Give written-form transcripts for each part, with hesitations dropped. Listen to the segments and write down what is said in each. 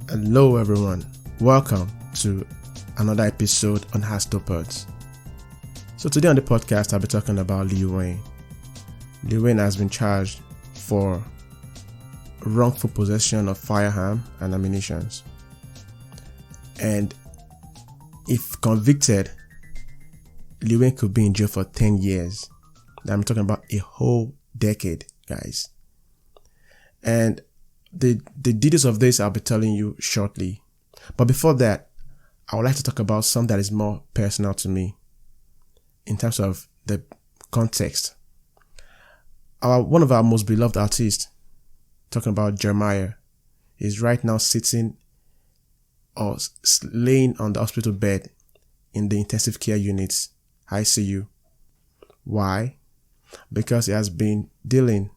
Hello everyone, welcome to another episode on Hastopods. So today on the podcast I'll be talking about Lil Wayne. Lil Wayne has been charged for wrongful possession of firearms and ammunition. And if convicted, Lil Wayne could be in jail for 10 years. I'm talking about a whole decade, guys. And the details of this I'll be telling you shortly. But before that, I would like to talk about something that is more personal to me in terms of the context. One of our most beloved artists, talking about Jeremih, is right now sitting or laying on the hospital bed in the intensive care units, ICU. Why? Because he has been dealing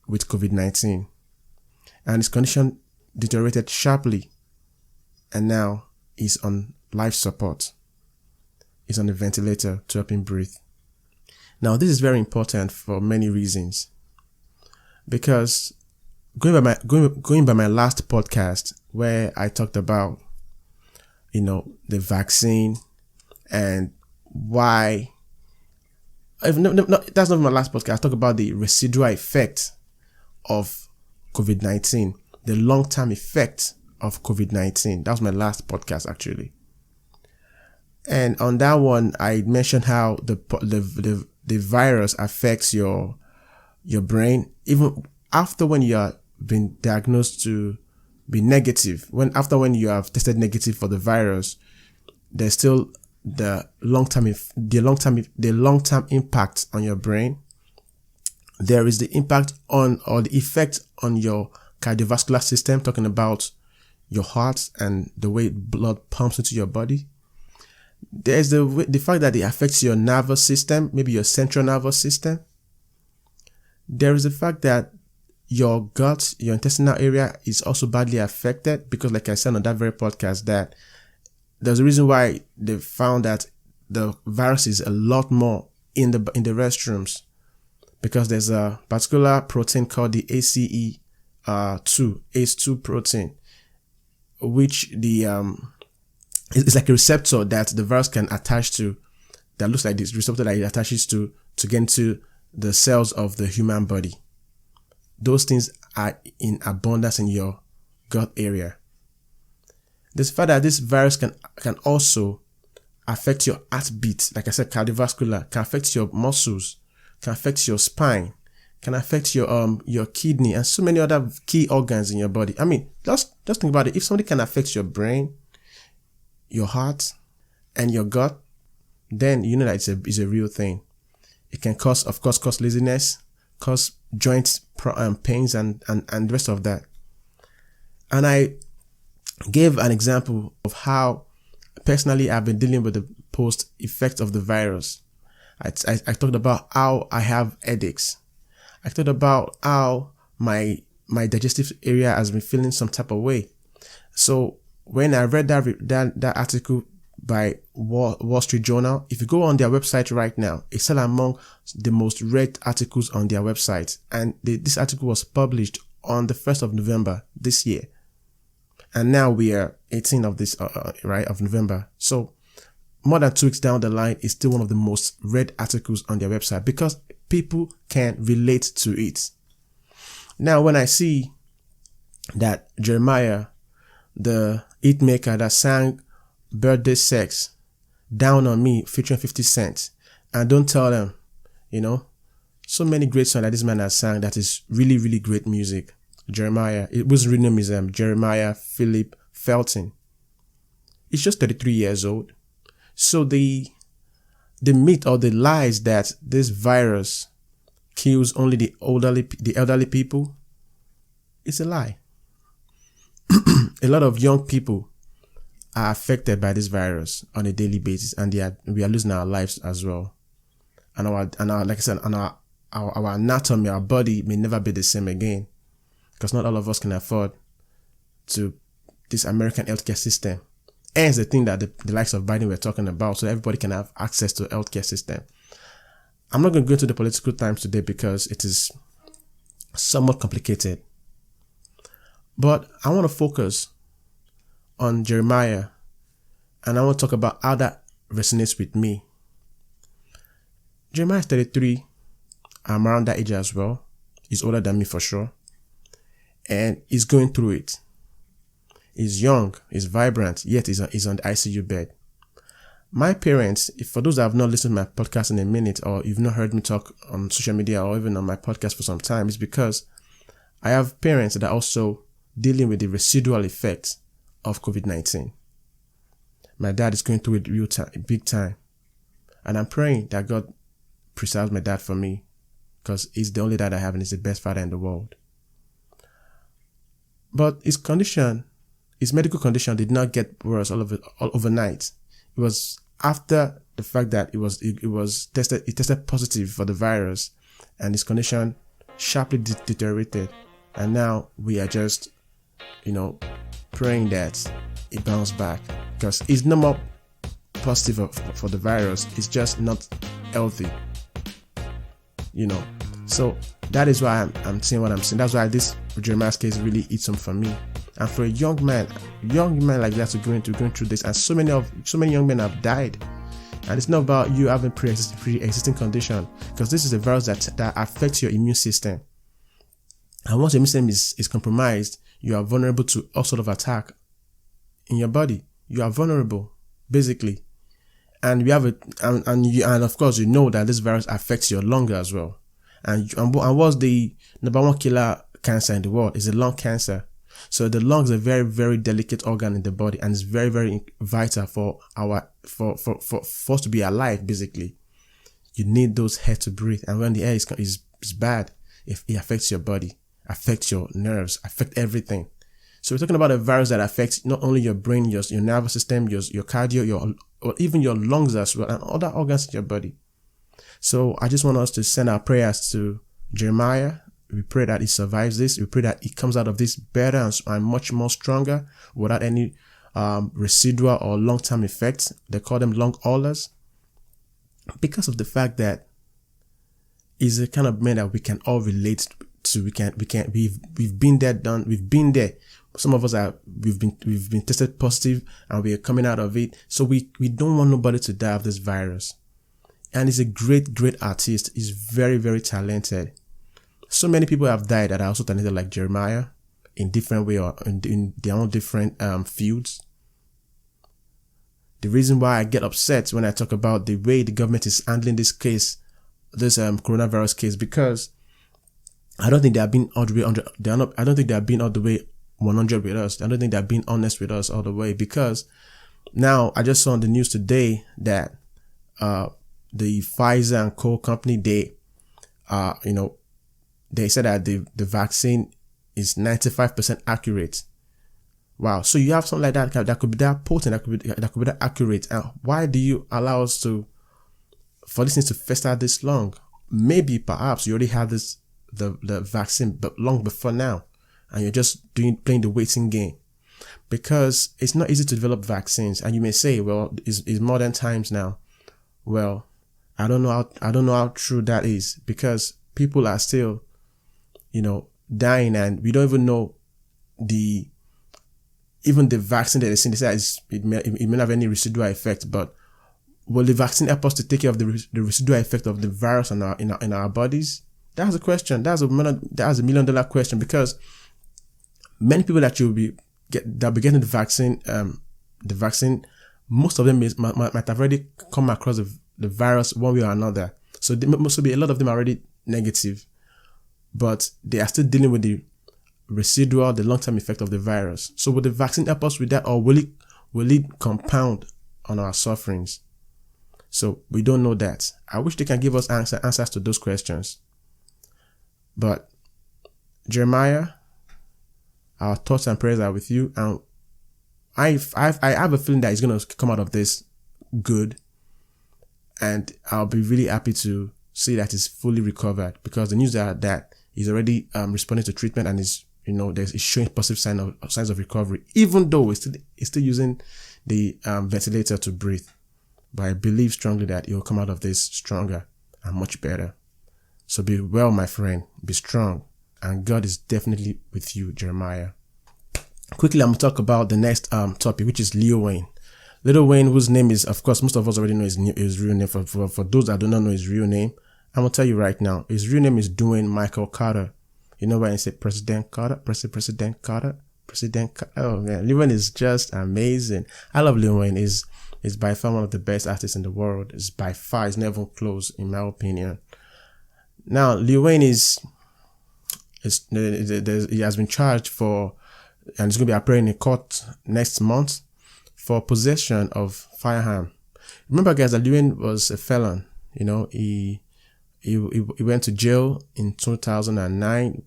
with COVID-19. And his condition deteriorated sharply, and now he's on life support. He's on a ventilator to help him breathe. Now, this is very important for many reasons, because going by my last podcast where I talked about, the vaccine and why. No, that's not my last podcast. I talked about the residual effect of COVID-19, the long-term effect of COVID-19. That was my last podcast, actually. And on that one, I mentioned how the virus affects your brain even after when you have been diagnosed to be negative. When you have tested negative for the virus, there's still the long-term impact on your brain. There is the impact on, or the effect on, your cardiovascular system, talking about your heart and the way blood pumps into your body. There's the fact that it affects your nervous system, maybe your central nervous system. There is the fact that your gut, your intestinal area is also badly affected, because like I said on that very podcast, that there's a reason why they found that the virus is a lot more in the restrooms. Because there's a particular protein called the ACE2 protein, which it's like a receptor that the virus can attach to, that looks like this receptor that it attaches to get into the cells of the human body. Those things are in abundance in your gut area. There's the fact that this virus can also affect your heartbeat, like I said, cardiovascular, can affect your muscles, can affect your spine, can affect your kidney and so many other key organs in your body. I mean, just think about it. If somebody can affect your brain, your heart, and your gut, then you know that it's a real thing. It can cause laziness, cause joint pains, and the rest of that. And I gave an example of how personally I've been dealing with the post effect of the virus. I talked about how I have headaches. I talked about how my digestive area has been feeling some type of way. So when I read that article by Wall Street Journal, if you go on their website right now, it's still among the most read articles on their website. And this article was published on the 1st of November this year. And now we are 18th of November. So more than 2 weeks down the line, it's still one of the most read articles on their website because people can relate to it. Now, when I see that Jeremih, the hit maker that sang Birthday Sex, Down on Me, featuring 50 Cent, and Don't Tell Them, so many great songs that this man has sang that is really, really great music. Jeremih, it was real name is Jeremih Philip Felton. He's just 33 years old. So the myth or the lies that this virus kills only the elderly people, it's a lie. A lot of young people are affected by this virus on a daily basis, and we are losing our lives as well. And our like I said, our anatomy, our body may never be the same again, because not all of us can afford to this American healthcare system. And it's the thing that the likes of Biden were talking about, so everybody can have access to a healthcare system. I'm not going to go into the political times today because it is somewhat complicated. But I want to focus on Jeremiah, and I want to talk about how that resonates with me. Jeremiah is 33. I'm around that age as well. He's older than me for sure. And he's going through it. He's young, he's vibrant, yet he's on the ICU bed. My parents, for those that have not listened to my podcast in a minute, or you've not heard me talk on social media or even on my podcast for some time, is because I have parents that are also dealing with the residual effects of COVID-19. My dad is going through it big time. And I'm praying that God preserves my dad for me, because he's the only dad I have and he's the best father in the world. But his medical condition did not get worse all overnight. It was after the fact that he tested positive for the virus, and his condition sharply deteriorated. And now we are just, praying that it bounced back, because it's no more positive for the virus. It's just not healthy, So that is why I'm saying what I'm saying. That's why this Jeremiah's case really hits home for me. And for a young man like that to going through this, and so many young men have died. And it's not about you having pre-existing condition, because this is a virus that affects your immune system. And once your immune system is compromised, you are vulnerable to all sort of attack in your body. You are vulnerable, basically. And we have and of course that this virus affects your lung as well. And what's the number one killer cancer in the world? Is the lung cancer. So the lungs are a very, very delicate organ in the body, and it's very, very vital for us to be alive. Basically, you need those air to breathe, and when the air is bad, if it affects your body, affects your nerves, affects everything. So we're talking about a virus that affects not only your brain, your nervous system, your cardio, or even your lungs as well, and other organs in your body. So I just want us to send our prayers to Jeremiah. We pray that he survives this. We pray that he comes out of this better and much more stronger, without any residual or long-term effects. They call them long haulers, because of the fact that he's a kind of man that we can all relate to. We've been there, we've been there. Some of us we've been tested positive, and we are coming out of it. So we don't want nobody to die of this virus. And he's a great artist. He's very, very talented. So many people have died that are also talented like Jeremiah, in different way or in their own different fields. The reason why I get upset when I talk about the way the government is handling this case, this coronavirus case, because I don't think they are being all the way I don't think they are being all the way 100 with us. I don't think they're being honest with us all the way, because now I just saw on the news today that the Pfizer and Co company, they said that the vaccine is 95% accurate. Wow. So you have something like that could be that potent, that could be that accurate. And why do you allow us for these things to fester this long? Maybe perhaps you already have the vaccine but long before now, and you're just playing the waiting game, because it's not easy to develop vaccines. And you may say, well, it's modern times now. Well, I don't know how true that is, because people are still, dying, and we don't even know even the vaccine that they say it may not have any residual effect. But will the vaccine help us to take care of the residual effect of the virus in our bodies? That's a question. That's a $1 million question, because many people that will be getting the vaccine, most of them might have already come across the virus one way or another. So there must be a lot of them already negative, but they are still dealing with the residual, the long-term effect of the virus. So will the vaccine help us with that, or will it compound on our sufferings? So we don't know that. I wish they can give us answers to those questions. But Jeremiah, our thoughts and prayers are with you, and I have a feeling that he's going to come out of this good, and I'll be really happy to see that he's fully recovered, because the news are that he's already responding to treatment, and he's showing positive signs of recovery, even though he's still using the ventilator to breathe. But I believe strongly that he'll come out of this stronger and much better. So be well, my friend. Be strong. And God is definitely with you, Jeremiah. quickly, I'm gonna talk about the next topic, which is Lil Wayne. Lil Wayne, whose name is, of course, most of us already know his real name. For those that do not know his real name, I'm gonna tell you right now. His real name is Dwayne Michael Carter. You know why I say President Carter, President Carter, President Carter. Oh man, Lil Wayne is just amazing. I love Lil Wayne. Is by far one of the best artists in the world. Is by far, it's never close in my opinion. Now, Lil Wayne he has been charged for, and he's going to be appearing in court next month for possession of firearm. Remember, guys, that Lil Wayne was a felon. You know, he went to jail in 2009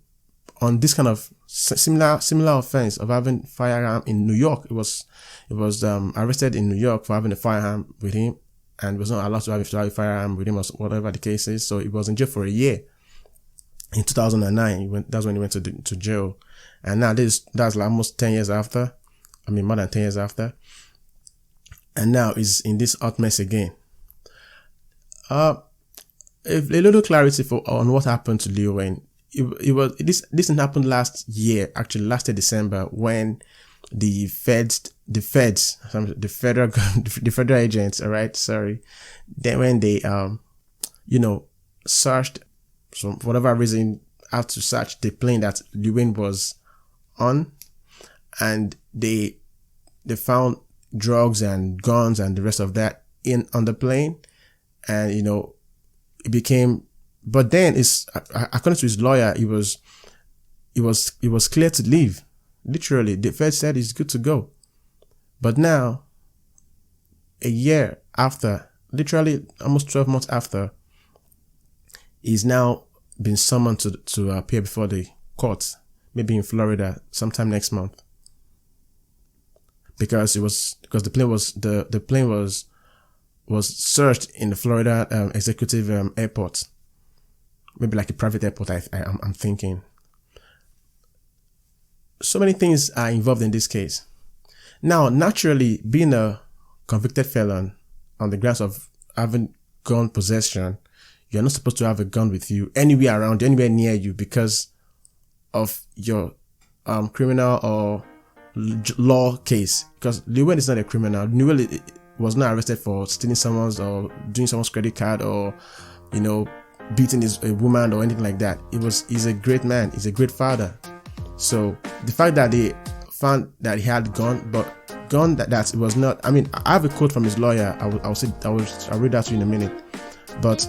on this kind of similar offense of having firearm in New York. It was arrested in New York for having a firearm with him, and was not allowed to have a firearm with him, or whatever the case is. So he was in jail for a year. In 2009, that's when he went to jail, and now that's like almost 10 years after. I mean, more than 10 years after, and now he's in this hot mess again. A little clarity on what happened to Lil Wayne. This didn't happen last year, actually last year December, when the federal agents, all right, sorry, then when they searched, so for whatever reason, have to search the plane that Lil Wayne was on, and they found drugs and guns and the rest of that on the plane, and it became. But then, according to his lawyer, it was clear to leave. Literally, the Fed said he's good to go. But now, a year after, literally almost 12 months after, he's now been summoned to appear before the court, maybe in Florida sometime next month, because the plane was searched in the Florida executive airport. Maybe like a private airport, I'm thinking. So many things are involved in this case. Now, naturally, being a convicted felon on the grounds of having gun possession, you're not supposed to have a gun with you anywhere around, anywhere near you, because of your criminal or law case. Because Lil Wayne is not a criminal. Lil Wayne was not arrested for stealing someone's or doing someone's credit card or, beating a woman or anything like that. He's a great man. He's a great father. So the fact that they found that he had gun that it was not. I mean, I have a quote from his lawyer. I'll read that to you in a minute. But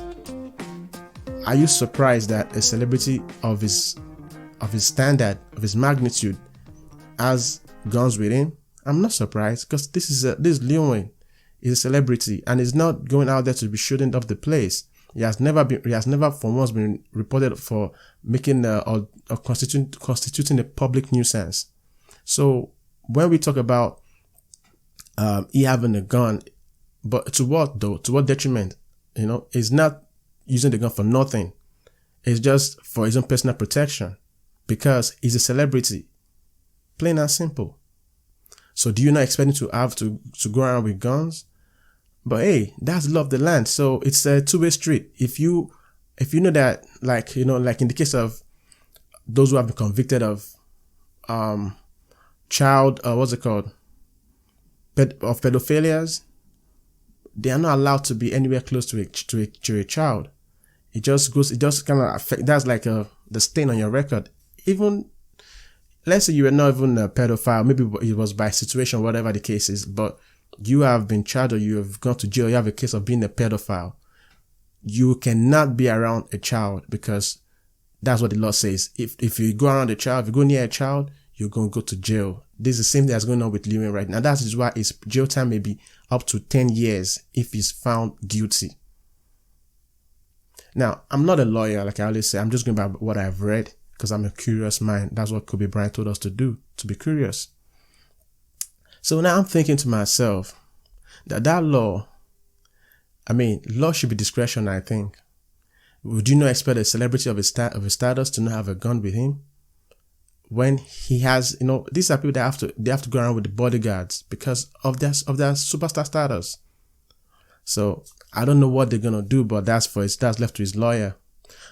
are you surprised that a celebrity of his standard, of his magnitude, has guns with him? I'm not surprised, because this is Lil Wayne. He's a celebrity, and he's not going out there to be shooting up the place. He has never for once been reported for making or constituting a public nuisance. So when we talk about he having a gun, but to what though? To what detriment? He's not using the gun for nothing. It's just for his own personal protection, because he's a celebrity. Plain and simple. So do you not expect him to have to go around with guns? But hey, that's the law of the land. So it's a two-way street. If you know that, like in the case of those who have been convicted of pedophilias, they are not allowed to be anywhere close to a child. It just kind of affect. That's like the stain on your record. Even, let's say you were not even a pedophile, maybe it was by situation, whatever the case is, but you have been charged or you have gone to jail, you have a case of being a pedophile. You cannot be around a child, because that's what the law says. If you go around a child, if you go near a child, you're going to go to jail. This is the same thing that's going on with Lil Wayne right now. That is why his jail time may be up to 10 years if he's found guilty. Now, I'm not a lawyer, like I always say. I'm just going by what I've read, because I'm a curious mind. That's what Kobe Bryant told us to do, to be curious. So now I'm thinking to myself that law, law should be discretion, I think. Would you not expect a celebrity of his status to not have a gun with him? When he has, these are people that have to go around with the bodyguards because of their superstar status. So I don't know what they're gonna do, but that's left to his lawyer.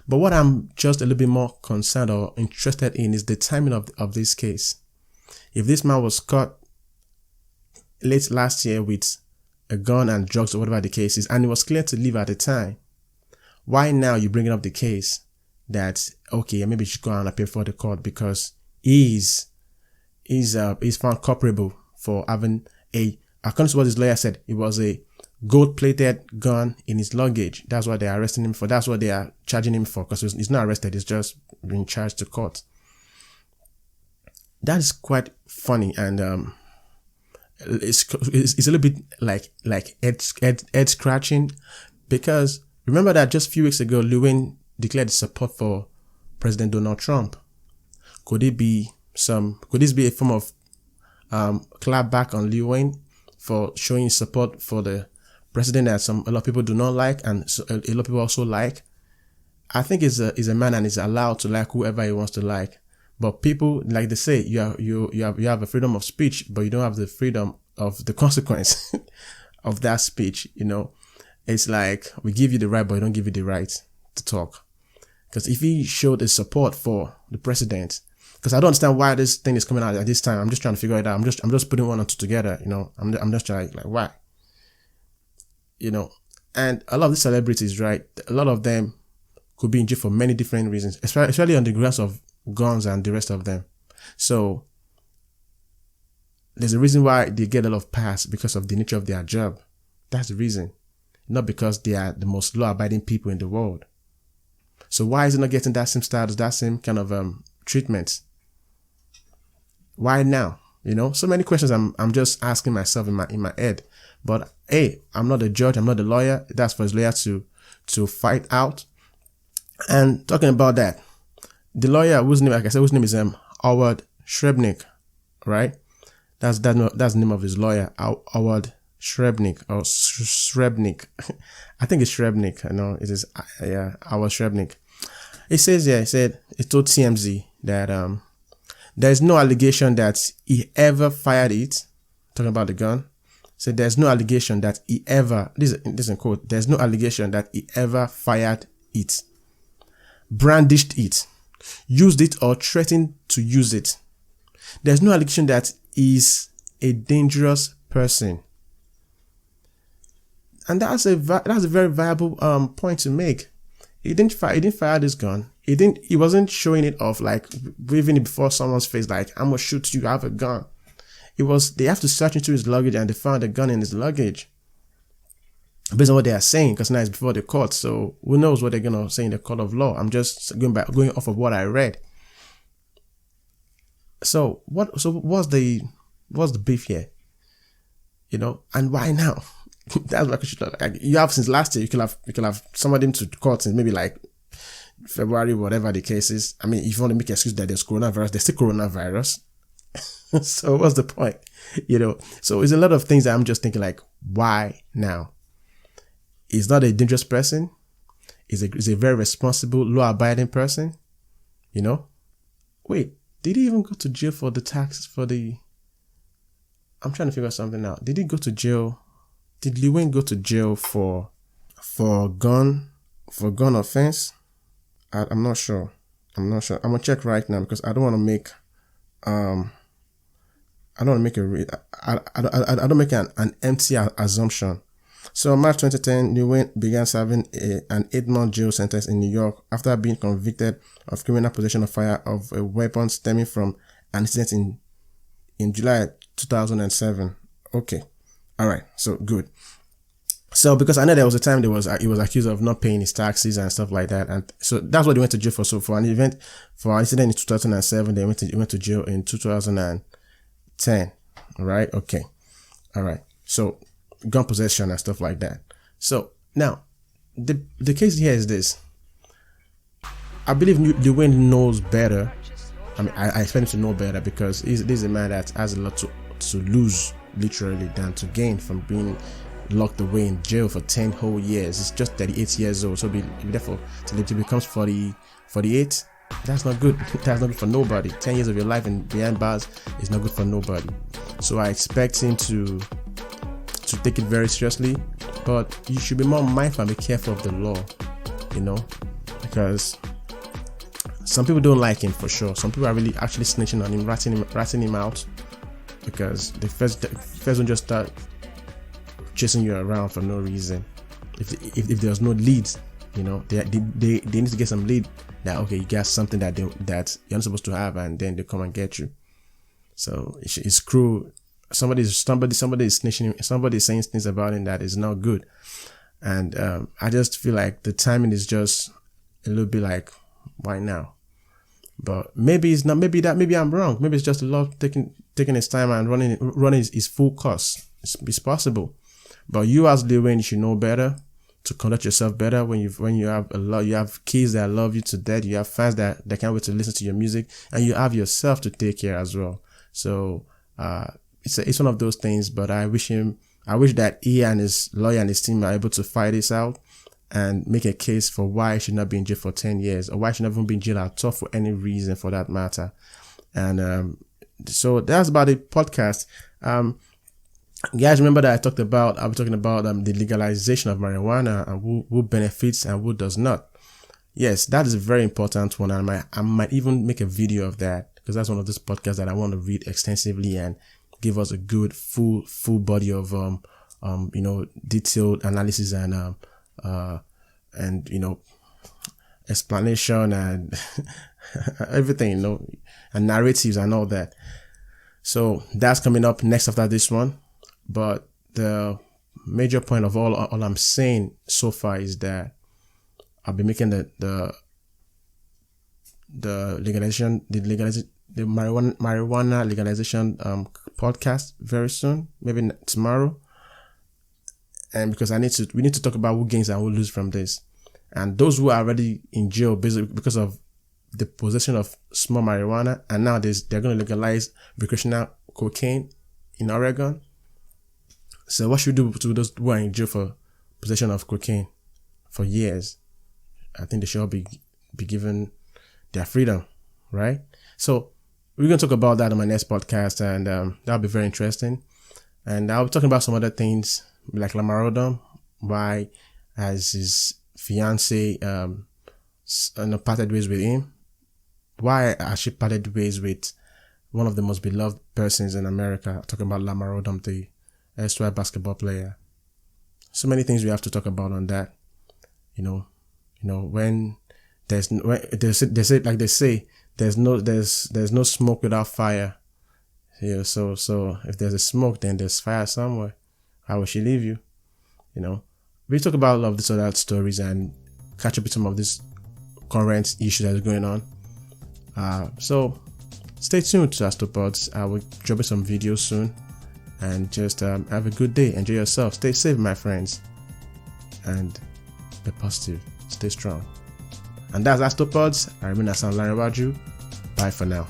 But what I'm just a little bit more concerned or interested in is the timing of this case. If this man was caught late last year with a gun and drugs or whatever the case is, and it was clear to leave at the time, why now you bringing up the case that, okay, maybe you should go and appear before the court because he's found culpable for having according to what his lawyer said, it was a gold-plated gun in his luggage. That's what they're arresting him for. That's what they are charging him for, because he's not arrested. He's just being charged to court. That is quite funny, and it's a little bit like head scratching, because remember that just a few weeks ago, Lil Wayne declared support for President Donald Trump. Could this be a form of clap back on Lil Wayne for showing support for the president that a lot of people do not like and a lot of people also like? I think he's a man and is allowed to like whoever he wants to like. But people, like they say, you have a freedom of speech, but you don't have the freedom of the consequence of that speech. It's like we give you the right, but we don't give you the right to talk. Because if he showed his support for the president, because I don't understand why this thing is coming out at this time. I'm just trying to figure it out. I'm just putting one and two together. I'm just trying, like, why? And a lot of the celebrities, right? A lot of them could be in jail for many different reasons, especially on the grounds of guns and the rest of them. So there's a reason why they get a lot of pass, because of the nature of their job. That's the reason, not because they are the most law-abiding people in the world. So why is it not getting that same status, that same kind of treatment? Why now? So many questions I'm just asking myself in my head. But hey, I'm not a judge, I'm not a lawyer. That's for his lawyer to fight out. And talking about that, the lawyer whose name is Howard Shrebnick, right? That's the name of his lawyer, Howard Shrebnick or Shrebnick. I think it's Shrebnick. I know it is. Yeah, Howard Shrebnick. He told TMZ that there is no allegation that he ever fired it. Talking about the gun. Said there's no allegation that he ever, this is a quote, there's no allegation that he ever fired it, brandished it, used it, or threatened to use it. There's no allegation that he's a dangerous person. And that's a very viable point to make. He didn't fire this gun. He wasn't showing it off, like waving it before someone's face, like, I'm gonna shoot you, I have a gun. They have to search into his luggage and they found a gun in his luggage. Based on what they are saying, because now it's before the court, so who knows what they're gonna say in the court of law. I'm just going off of what I read. So what's the beef here? And why now? That's my question. Like, you have since last year, you could have summoned him to court since maybe like February, whatever the case is. I mean, if you want to make an excuse that there's coronavirus, there's still coronavirus. So what's the point? So it's a lot of things that I'm just thinking, like, why now? He's not a dangerous person. He's a very responsible, law-abiding person. Wait, did he even go to jail for the tax I'm trying to figure something out. Did he go to jail? Did Lil Wayne go to jail for gun offense? I'm not sure. I'm gonna check right now, because I don't want to make I don't make an empty assumption. So, March 2010, Lil Wayne began serving an 8-month jail sentence in New York after being convicted of criminal possession of a weapon stemming from an incident in July 2007. Okay, all right, so good. So, because I know there was a time he was accused of not paying his taxes and stuff like that, and so that's what he went to jail for. So, for an incident in 2007, he went to jail in 2010. All right, okay, all right. So, gun possession and stuff like that. So now, the case here is this. I believe Lil Wayne knows better. I mean, I expect him to know better, because this is a man that has a lot to lose, literally, than to gain from being locked away in jail for 10 whole years. It's just 38 years old, so be therefore till he becomes 48. That's not good. That's not good for nobody. 10 years of your life behind bars is not good for nobody. So I expect him to take it very seriously, but you should be more mindful and be careful of the law, because Some people don't like him for sure. Some people are really actually snitching on him, ratting him out, because the first don't just start chasing you around for no reason. If there's no leads, you know, they need to get some lead that, okay, you got something that you're not supposed to have, and then they come and get you. So it's cruel. Somebody is snitching. Somebody is saying things about him that is not good, and I just feel like the timing is just a little bit like, why now? But maybe it's not. Maybe I'm wrong. Maybe it's just the Lord taking his time and running his full course. It's possible. But you as Lil Wayne, you should know better to conduct yourself better when you have kids that love you to death. You have fans that can't wait to listen to your music, and you have yourself to take care as well. So it's one of those things. But I wish that he and his lawyer and his team are able to fight this out and make a case for why he should not be in jail for 10 years, or why he should not even be in jail at all for any reason for that matter. And so that's about the podcast. Guys, remember that I'll be talking about the legalization of marijuana and who benefits and who does not. Yes, that is a very important one. I might even make a video of that, because that's one of those podcasts that I want to read extensively and give us a good full body of detailed analysis and explanation and everything, and narratives and all that. So that's coming up next after this one. But the major point of all I'm saying so far is that I'll be making the marijuana legalization podcast very soon, maybe tomorrow. And because we need to talk about who gains and who loses from this, and those who are already in jail because of the possession of small marijuana, and now they're going to legalize recreational cocaine in Oregon. So what should we do to those who are in jail for possession of cocaine for years? I think they should all be given their freedom, right? So we're going to talk about that on my next podcast, and that'll be very interesting. And I'll be talking about some other things like Lamar Odom, why has his fiance parted ways with him? Why has she parted ways with one of the most beloved persons in America? I'm talking about Lamar Odom, the erstwhile basketball player. So many things we have to talk about on that. When they say there's no smoke without fire. So if there's a smoke, then there's fire somewhere. How will she leave you? We talk about a lot of these other stories and catch up with some of these current issues that are going on. So stay tuned to Astropods. I will drop you some videos soon. And just have a good day. Enjoy yourself. Stay safe, my friends. And be positive. Stay strong. And that's Astropods. I remain Asan Larabaju. Bye for now.